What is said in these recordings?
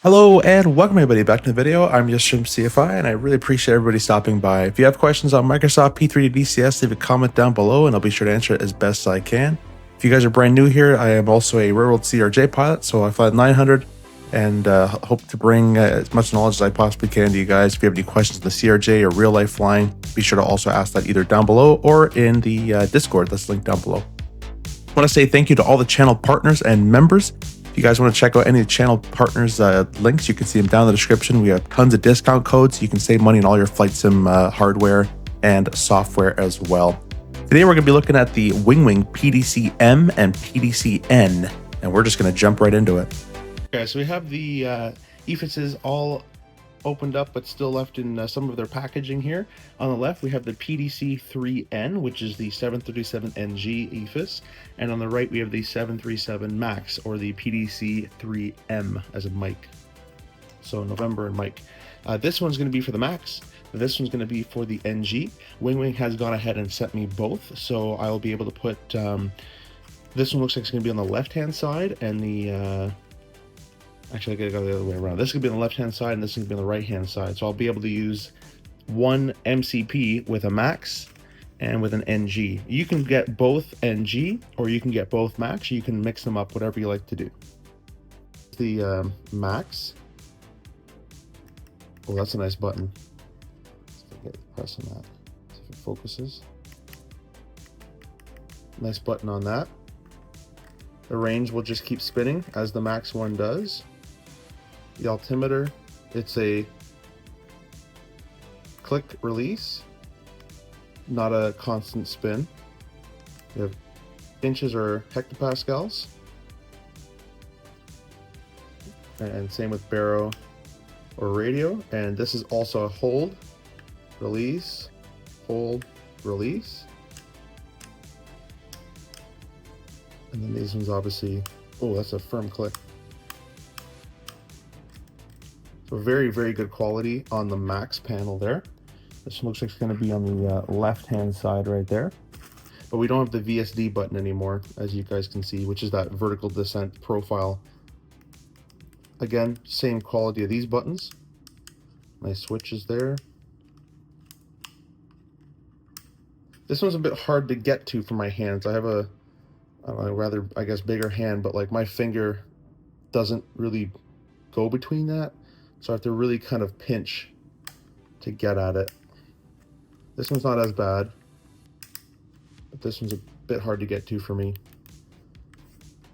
Hello and welcome everybody back to the video. I'm your stream CFI and I really appreciate everybody stopping by. If you have questions on Microsoft P3 DCS, leave a comment down below and I'll be sure to answer it as best I can. If you guys are brand new here, I am also a Railroad CRJ pilot, so I fly 900 and hope to bring as much knowledge as I possibly can to you guys. If you have any questions on the CRJ or real life flying, be sure to also ask that either down below or in the Discord that's linked down below. I want to say thank you to all the channel partners and members. If you guys want to check out any of the channel partners links, you can see them down in the description. We have tons of discount codes. You can save money on all your flight sim hardware and software as well. Today we're going to be looking at the Winwing PDC M and PDC N, and we're just going to jump right into it. Okay, so we have the EFISs all opened up but still left in some of their packaging here. On the left we have the PDC-3N, which is the 737NG EFIS, and on the right we have the 737 MAX, or the PDC-3M as a Mike. So November and Mike. This one's going to be for the MAX. This one's going to be for the NG. Winwing has gone ahead and sent me both, so I'll be able to put this one looks like it's going to be on the left hand side, and the actually, I gotta go the other way around. This is gonna be on the left-hand side, and this is gonna be on the right-hand side. So I'll be able to use one MCP with a MAX and with an NG. You can get both NG, or you can get both MAX. You can mix them up, whatever you like to do. The MAX. Oh, that's a nice button. Let's get pressing that. See if it focuses. Nice button on that. The range will just keep spinning as the MAX one does. The altimeter, it's a click release, not a constant spin. You have inches or hectopascals. And same with baro or radio. And this is also a hold, release, hold, release. And then these ones obviously, oh, that's a firm click. So very, very good quality on the MAX panel there. This one looks like it's going to be on the left-hand side right there. But we don't have the VSD button anymore, as you guys can see, which is that vertical descent profile. Again, same quality of these buttons. Nice switches there. This one's a bit hard to get to for my hands. I have a rather, I guess, bigger hand, but like my finger doesn't really go between that. So I have to really kind of pinch to get at it. This one's not as bad, but this one's a bit hard to get to for me.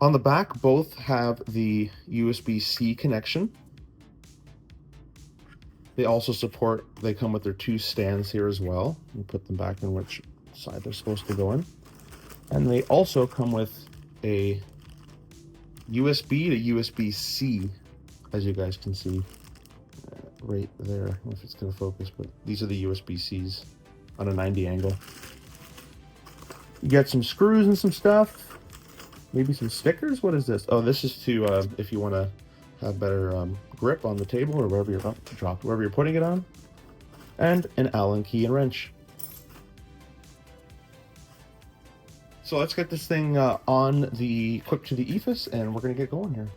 On the back, both have the USB-C connection. They also support, they come with their two stands here as well. You put them back in which side they're supposed to go in. And they also come with a USB to USB-C, as you guys can see right there. I don't know if it's going to focus, but these are the USB-Cs on a 90 angle. You got some screws and some stuff, maybe some stickers. What is this? Oh, this is to if you want to have better grip on the table or wherever you're wherever you're putting it on, and an Allen key and wrench. So let's get this thing on the equipped to the EFIS, and we're gonna get going here.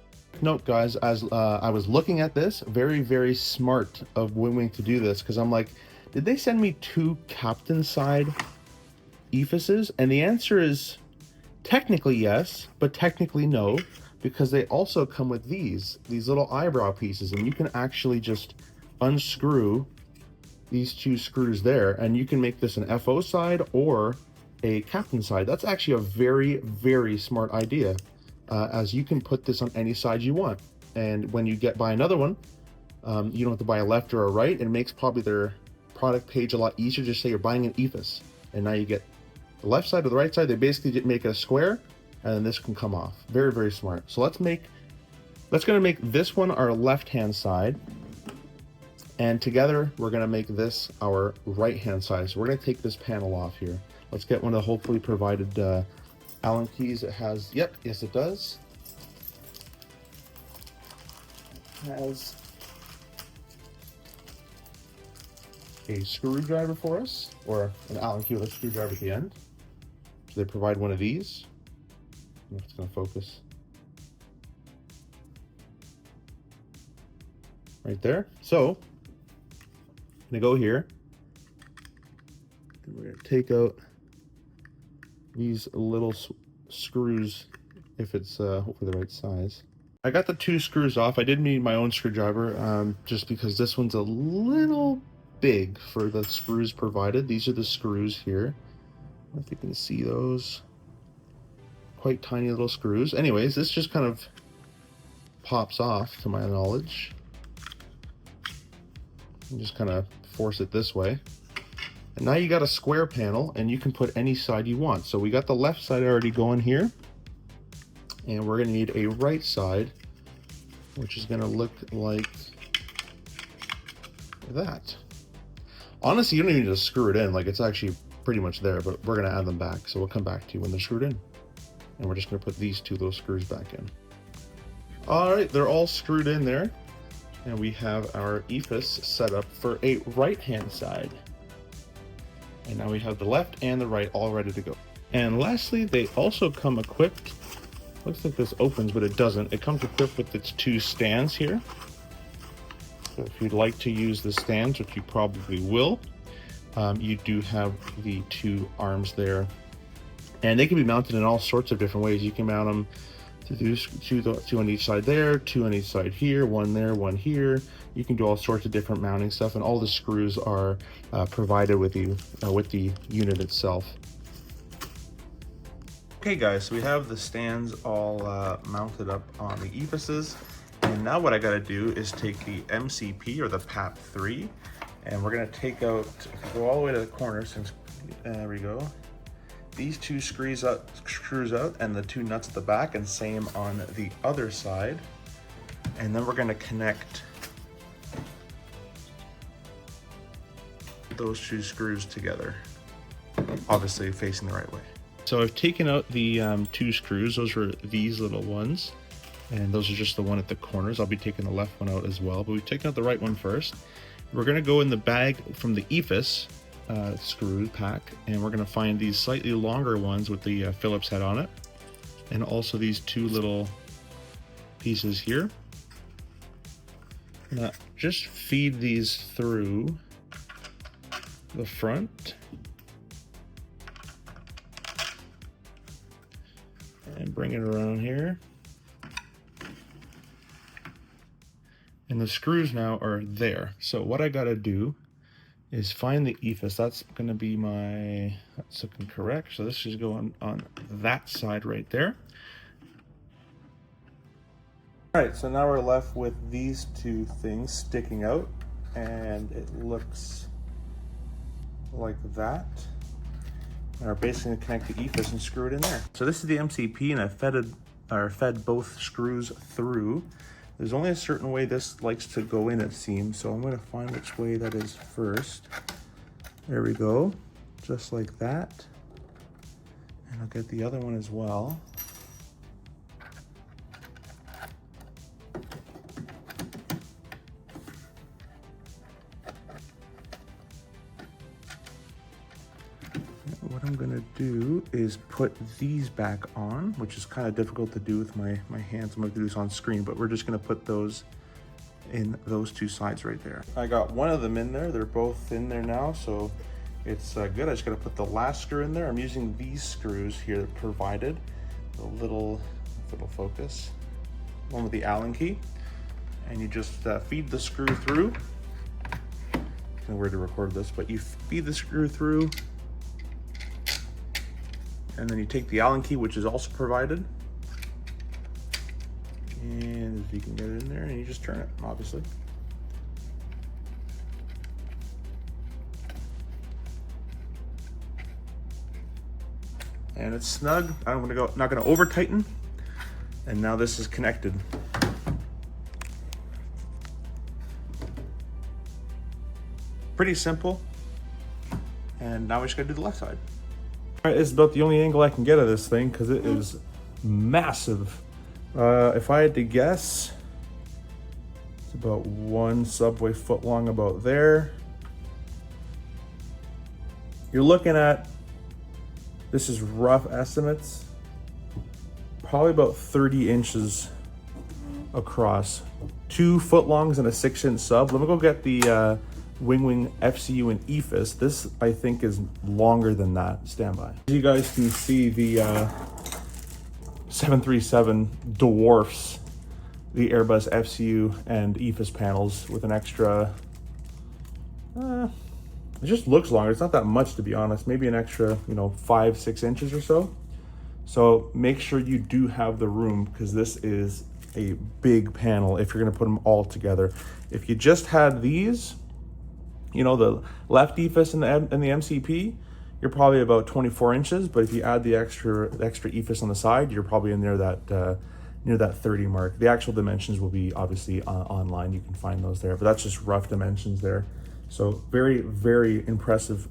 Note, guys, as I was looking at this, very, very smart of Winwing to do this, because I'm like, did they send me two captain side EFISs? And the answer is technically yes, but technically no, because they also come with these little eyebrow pieces, and you can actually just unscrew these two screws there, and you can make this an FO side or a captain side. That's actually a very, very smart idea, as you can put this on any side you want. And when you buy another one, you don't have to buy a left or a right. It makes probably their product page a lot easier. Just say you're buying an EFIS, and now you get the left side or the right side. They basically make a square, and then this can come off. Very, very smart. So let's gonna make this one our left-hand side, and together we're gonna make this our right-hand side. So we're gonna take this panel off here. Let's get one of the hopefully provided Allen keys. It has, yep, yes it does. It has a screwdriver for us, or an Allen key with a screwdriver at the end. So they provide one of these. I don't know if it's going to focus. right there. So I'm gonna go here and we're gonna take out these little screws if it's hopefully the right size. I got the 2 screws off. I did need my own screwdriver just because this one's a little big for the screws provided. These are the screws here. I don't know if you can see those. Quite tiny little screws. Anyways, this just kind of pops off to my knowledge. And just kind of force it this way. And now you got a square panel and you can put any side you want. So we got the left side already going here. And we're gonna need a right side, which is gonna look like that. Honestly, you don't even need to screw it in, like it's actually pretty much there, but we're gonna add them back. So we'll come back to you when they're screwed in. And we're just gonna put these 2 little screws back in. All right, they're all screwed in there. And we have our EFS set up for a right-hand side. And now we have the left and the right all ready to go. And lastly, they also come equipped, looks like this opens, but it doesn't. It comes equipped with its 2 stands here. So if you'd like to use the stands, which you probably will, you do have the 2 arms there. And they can be mounted in all sorts of different ways. You can mount them to do 2 on each side there, 2 on each side here, 1 there, 1 here. You can do all sorts of different mounting stuff, and all the screws are provided with the unit itself. Okay guys, so we have the stands all mounted up on the EFSs, and now what I gotta do is take the MCP or the PAP3, and we're gonna take out, if you go all the way to the corner, since there we go, these 2 screws out and the 2 nuts at the back, and same on the other side. And then we're gonna connect those 2 screws together, obviously facing the right way. So I've taken out the 2 screws. Those are these little ones, and those are just the one at the corners. I'll be taking the left one out as well, but we've taken out the right one first. We're gonna go in the bag from the EFS screw pack, and we're gonna find these slightly longer ones with the Phillips head on it, and also these 2 little pieces here. Now just feed these through the front and bring it around here. And the screws now are there. So what I gotta do is find the EFS. That's gonna be that's looking correct. So this is going on that side right there. All right, so now we're left with these 2 things sticking out, and it looks like that. And we're basically gonna connect the EFS and screw it in there. So this is the MCP, and I fed both screws through. There's only a certain way this likes to go in, it seems, so I'm gonna find which way that is first. There we go, just like that. And I'll get the other one as well. What I'm gonna do is put these back on, which is kind of difficult to do with my hands. I'm gonna do this on screen, but we're just gonna put those in those 2 sides right there. I got one of them in there. They're both in there now, so it's good. I just gotta put the last screw in there. I'm using these screws here that provided, the little focus, one with the Allen key, and you just feed the screw through. I don't know where to record this, but you feed the screw through, and then you take the Allen key, which is also provided, and if you can get it in there, and you just turn it, obviously. And it's snug. I'm not gonna over tighten. And now this is connected. Pretty simple. And now we just gotta do the left side. All right, this is about the only angle I can get of this thing because it is massive. If I had to guess, it's about 1 subway foot long about there. You're looking at, this is rough estimates, probably about 30 inches across. 2 foot-longs and a 6-inch sub. Let me go get the Winwing FCU and EFIS. This, I think, is longer than that. Stand by. As you guys can see, the 737 dwarfs the Airbus FCU and EFIS panels with an extra... it just looks longer. It's not that much, to be honest. Maybe an extra, 5-6 inches or so. So make sure you do have the room, because this is a big panel if you're going to put them all together. If you just had these, the left EFIS and the MCP, you're probably about 24 inches. But if you add the extra EFIS on the side, you're probably in there that near that 30 mark. The actual dimensions will be obviously online. You can find those there, but that's just rough dimensions there. So very, very impressive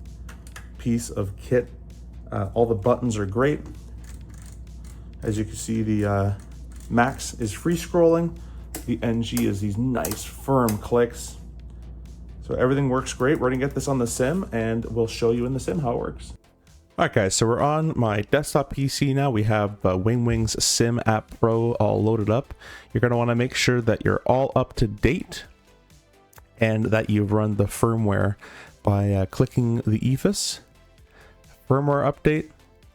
piece of kit. All the buttons are great. As you can see, the Max is free scrolling. The NG is these nice firm clicks. So everything works great. We're gonna get this on the sim and we'll show you in the sim how it works. All right, guys, so we're on my desktop PC now. We have Winwing's Sim App Pro all loaded up. You're gonna wanna make sure that you're all up to date and that you've run the firmware by clicking the EFIS firmware update,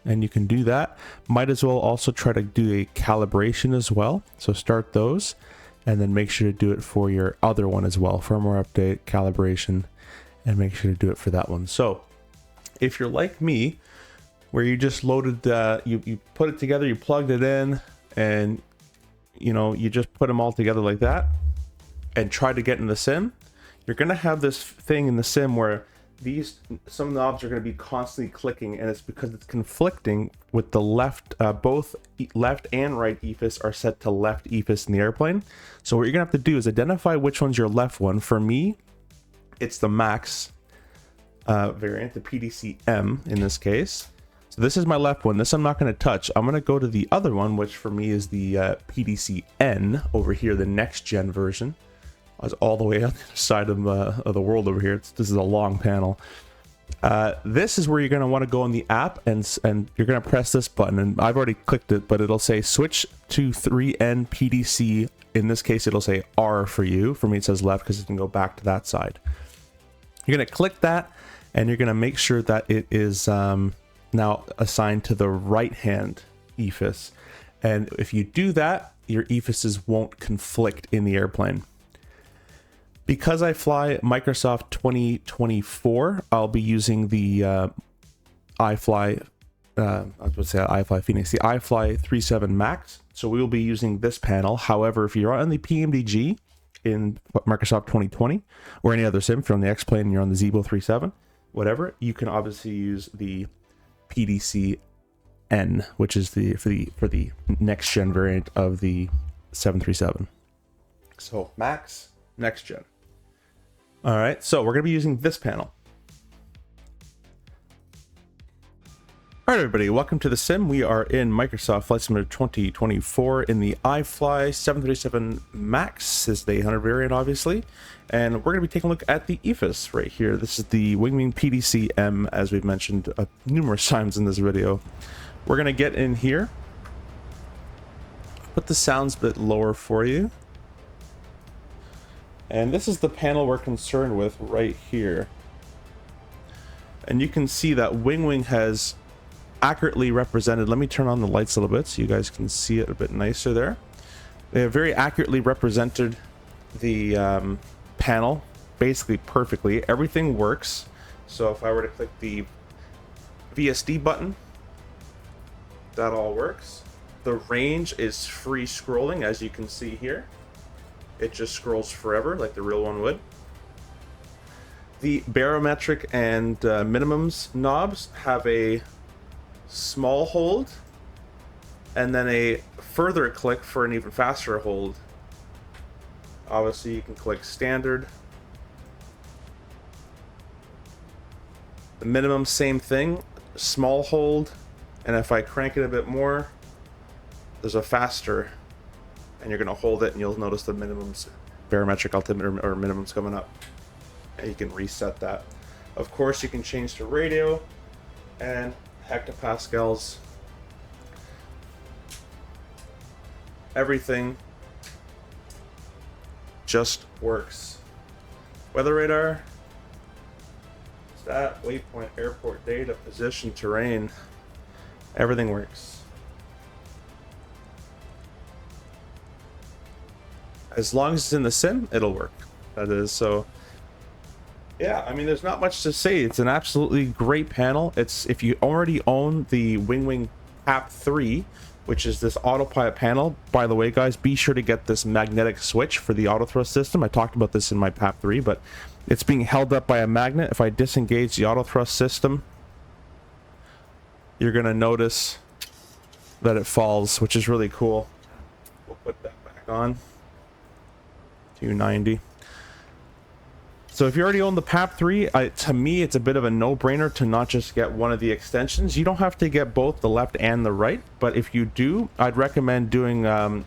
and you can do that. Might as well also try to do a calibration as well. So start those and then make sure to do it for your other one as well. Firmware update, calibration, and make sure to do it for that one. So if you're like me, where you just loaded, you put it together, you plugged it in, and you just put them all together like that and try to get in the sim, you're gonna have this thing in the sim where some knobs are going to be constantly clicking, and it's because it's conflicting with the left, both left and right EFIS are set to left EFIS in the airplane. So what you're gonna have to do is identify which one's your left one. For me, it's the Max variant, the PDC M in this case. So this is my left one. This I'm not going to touch. I'm going to go to the other one, which for me is the PDC N over here, the next gen version. I was all the way on the other side of the world over here. This is a long panel. This is where you're going to want to go in the app, and you're going to press this button. And I've already clicked it, but it'll say switch to 3N PDC. In this case, it'll say R for you. For me, it says left because it can go back to that side. You're going to click that, and you're going to make sure that it is now assigned to the right hand EFIS. And if you do that, your EFISs won't conflict in the airplane. Because I fly Microsoft 2024, I'll be using the iFly, I was going to say iFly Phoenix, the iFly 37 Max. So we will be using this panel. However, if you're on the PMDG in Microsoft 2020 or any other sim, if you're on the X-Plane and you're on the Zibo 37, whatever, you can obviously use the PDC N, which is for the next gen variant of the 737. So Max, next gen. All right, so we're going to be using this panel. All right, everybody, welcome to the sim. We are in Microsoft Flight Simulator 2024 in the iFly 737 Max. This is the 800 variant, obviously. And we're going to be taking a look at the EFIS right here. This is the Winwing PDC M, as we've mentioned numerous times in this video. We're going to get in here. Put the sounds a bit lower for you. And this is the panel we're concerned with right here. And you can see that Winwing has accurately represented. Let me turn on the lights a little bit so you guys can see it a bit nicer there. They have very accurately represented the panel, basically perfectly. Everything works. So if I were to click the VSD button, that all works. The range is free scrolling, as you can see here. It just scrolls forever like the real one would. The barometric and minimums knobs have a small hold and then a further click for an even faster hold. Obviously you can click standard. The minimum, same thing, small hold, and if I crank it a bit more, there's a faster, and you're going to hold it and you'll notice the minimums, barometric altimeter or minimums coming up, and you can reset that. Of course, you can change to radio and hectopascals. Everything just works. Weather radar, stat, waypoint, airport data, position, terrain, everything works. As long as it's in the sim, it'll work. That is, so yeah, I mean, there's not much to say. It's an absolutely great panel. It's, if you already own the Winwing PAP 3, which is this autopilot panel, by the way, guys, be sure to get this magnetic switch for the auto thrust system. I talked about this in my PAP 3, but it's being held up by a magnet. If I disengage the auto thrust system, you're going to notice that it falls, which is really cool. We'll put that back on. 290. So if you already own the PAP 3, to me, it's a bit of a no-brainer to not just get one of the extensions. You don't have to get both the left and the right, but if you do, I'd recommend doing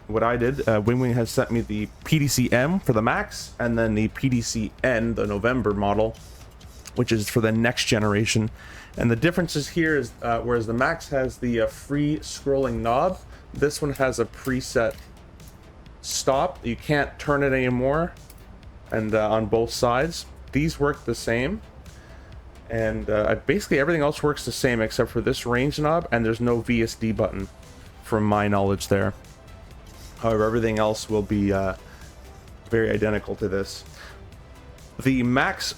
what I did. Winwing has sent me the PDC M for the Max, and then the PDC N, the November model, which is for the next generation. And the differences here is, whereas the Max has the free scrolling knob, this one has a preset stop. You can't turn it anymore. And on both sides, these work the same, and basically everything else works the same except for this range knob, and there's no VSD button from my knowledge there. However, everything else will be very identical to this. The Max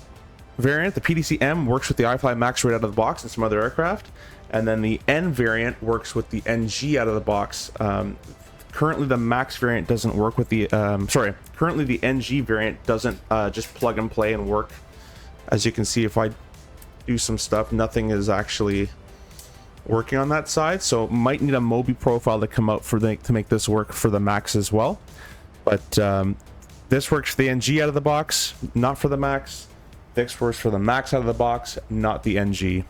variant, the PDC M, works with the iFly Max right out of the box and some other aircraft, and then the N variant works with the NG out of the box. Currently the Max variant doesn't work with the currently the NG variant doesn't just plug and play and work. As you can see, if I do some stuff, nothing is actually working on that side, so might need a Mobi profile to come out for to make this work for the Max as well. But this works for the NG out of the box, not for the Max. This works for the Max out of the box, not the NG.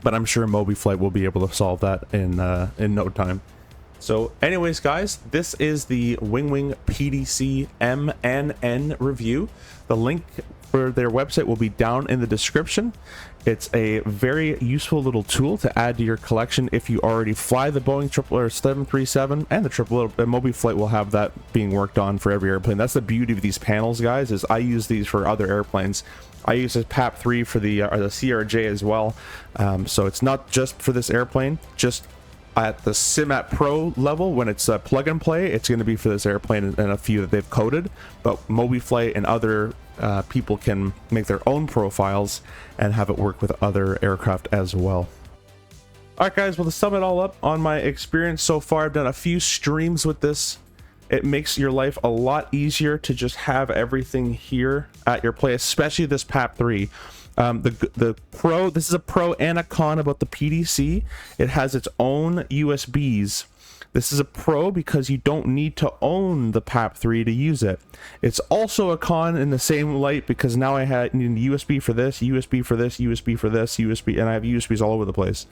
But I'm sure Mobi Flight will be able to solve that in no time. So anyways, guys, this is the Winwing PDC M and N review. The link for their website will be down in the description. It's a very useful little tool to add to your collection if you already fly the Boeing 737 and the Mobi Flight will have that being worked on for every airplane. That's the beauty of these panels, guys, is I use these for other airplanes. I use this PAP 3 for the CRJ as well. So it's not just for this airplane, just at the Simat Pro level, when it's plug and play, it's going to be for this airplane and a few that they've coded. But Mobi Flight and other people can make their own profiles and have it work with other aircraft as well. All right, guys, well, to sum it all up on my experience so far, I've done a few streams with this. It makes your life a lot easier to just have everything here at your place, especially this PAP 3. The Pro, this is a Pro and a con about the PDC. It has its own USBs. This is a Pro because you don't need to own the PAP 3 to use it. It's also a con in the same light because now I need a USB for this, USB for this, USB for this, USB, and I have USBs all over the place.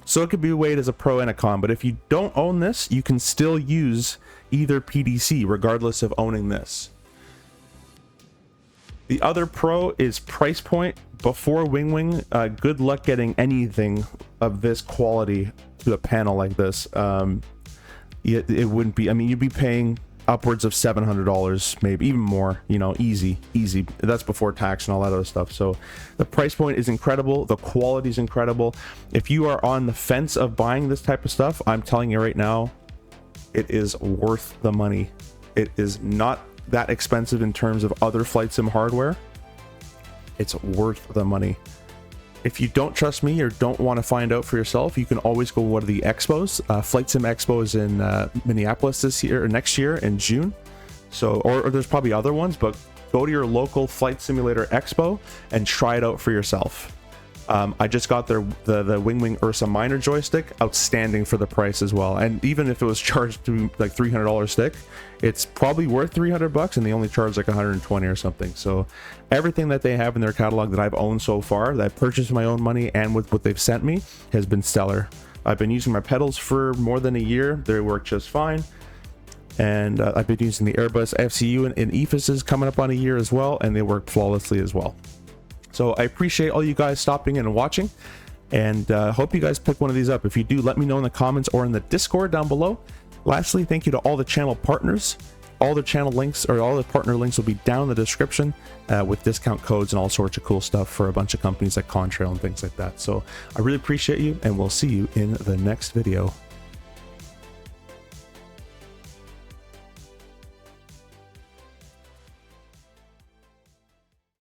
So it could be weighed as a pro and a con, but if you don't own this, you can still use either PDC regardless of owning this. The other pro is price point. Before Winwing, good luck getting anything of this quality to a panel like this. It wouldn't be, I mean, you'd be paying upwards of $700, maybe even more, you know, easy. That's before tax and all that other stuff. So the price point is incredible. The quality is incredible. If you are on the fence of buying this type of stuff, I'm telling you right now, it is worth the money. It is not that expensive in terms of other flight sim hardware. It's worth the money. If you don't trust me or don't want to find out for yourself, you can always go to one of the expos. Flight Sim Expo is in Minneapolis this year or next year in June. So, or there's probably other ones, but go to your local flight simulator expo and try it out for yourself. I just got the Winwing Ursa Minor joystick, outstanding for the price as well. And even if it was charged to like $300 stick, it's probably worth $300, and they only charge like 120 or something. So everything that they have in their catalog that I've owned so far, that I've purchased my own money and with what they've sent me, has been stellar. I've been using my pedals for more than a year. They work just fine. And I've been using the Airbus FCU and EFIS is coming up on a year as well, and they work flawlessly as well. So I appreciate all you guys stopping in and watching, and hope you guys pick one of these up. If you do, let me know in the comments or in the Discord down below. Lastly, thank you to all the channel partners. All their channel links or all the partner links will be down in the description with discount codes and all sorts of cool stuff for a bunch of companies like Contrail and things like that. So I really appreciate you, and we'll see you in the next video.